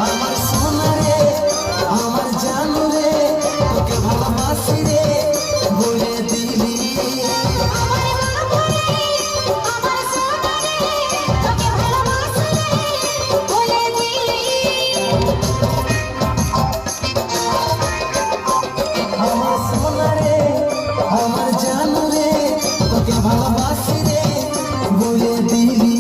আমার সোনা রে, আমার জানু রে, তোকে ভালোবাসি রে বলে দিলি। আমার সোনা রে, আমার জানু রে, তোকে ভালোবাসি রে বলে দিলি।